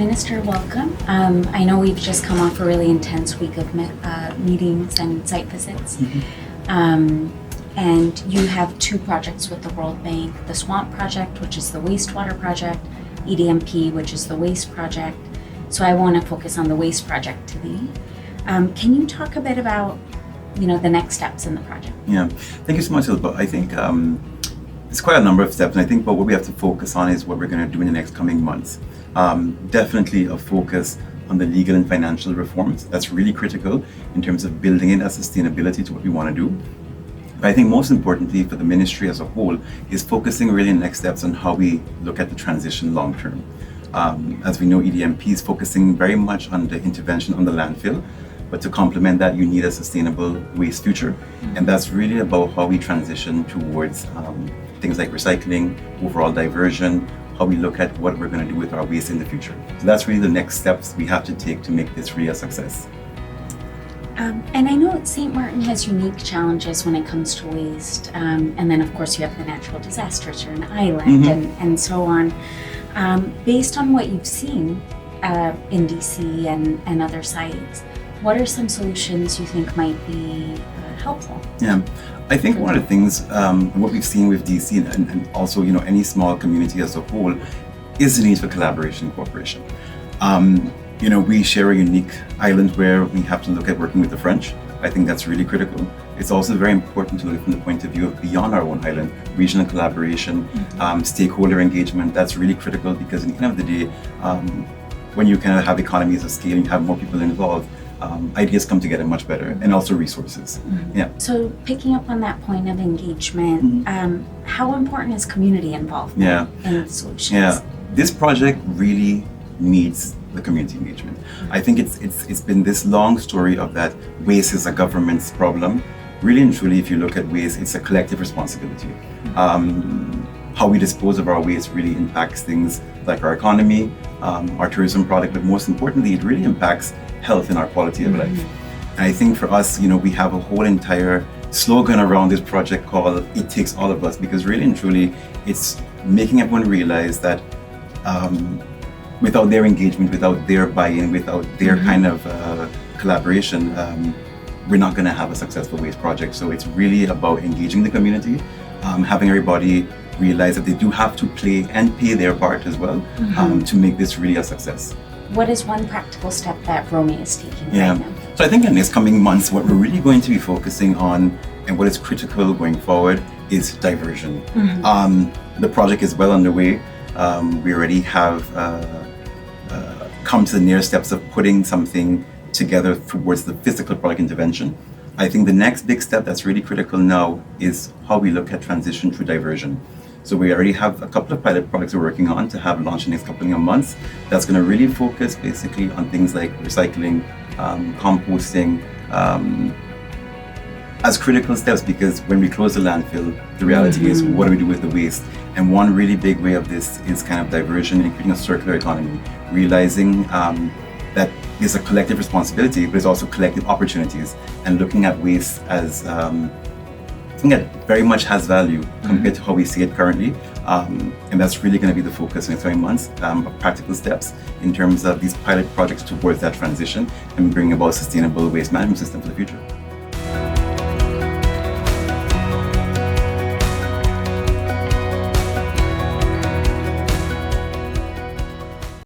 Minister, welcome. I know we've just come off a really intense week of meetings and site visits. And you have two projects with the World Bank, the Swamp Project, which is the wastewater project, EDMP, which is the waste project. So I want to focus on the waste project today. Can you talk a bit about, the next steps in the project? Yeah, thank you so much, Ilba. I think it's quite a number of steps, and I think what we have to focus on is what we're going to do in the next coming months. Definitely a focus on the legal and financial reforms. That's really critical in terms of building in that sustainability to what we want to do. But I think most importantly for the ministry as a whole is focusing really in the next steps on how we look at the transition long term. As we know, EDMP is focusing very much on the intervention on the landfill, but to complement that, you need a sustainable waste future. And that's really about how we transition towards things like recycling, overall diversion, how we look at what we're going to do with our waste in the future. So that's really the next steps we have to take to make this really a success. And I know St. Martin has unique challenges when it comes to waste. And then, of course, you have the natural disasters, you're an island, and so on. Based on what you've seen in DC and other sites, what are some solutions you think might be helpful? Yeah, I think one of the things, what we've seen with DC and also any small community as a whole, is the need for collaboration and cooperation. We share a unique island where we have to look at working with the French. I think that's really critical. It's also very important to look from the point of view of beyond our own island, regional collaboration, stakeholder engagement. That's really critical because at the end of the day, when you kind of have economies of scale and you have more people involved, ideas come together much better, and also resources. Yeah. So picking up on that point of engagement, how important is community involvement in solutions? Yeah, this project really needs the community engagement. I think it's been this long story of that waste is a government's problem. Really and truly, if you look at waste, it's a collective responsibility. How we dispose of our waste really impacts things like our economy, our tourism product, but most importantly, it really impacts health and our quality of life. And I think for us, we have a whole entire slogan around this project called "It Takes All of Us," because really and truly, it's making everyone realize that without their engagement, without their buy-in, without their kind of collaboration, we're not going to have a successful waste project. So it's really about engaging the community, having everybody realize that they do have to play and pay their part as well to make this really a success. What is one practical step that Romy is taking right now? So I think in the next coming months, what we're really going to be focusing on and what is critical going forward is diversion. The project is well underway. We already have come to the near steps of putting something together towards the physical product intervention. I think the next big step that's really critical now is how we look at transition through diversion. So we already have a couple of pilot projects we're working on to have launched in the next couple of months. That's going to really focus basically on things like recycling, composting, as critical steps, because when we close the landfill, the reality is what do we do with the waste? And one really big way of this is kind of diversion and creating a circular economy, realizing that it's a collective responsibility, but it's also collective opportunities, and looking at waste as something that very much has value compared to how we see it currently. And that's really going to be the focus in the coming months of practical steps in terms of these pilot projects towards that transition and bring about a sustainable waste management system for the future.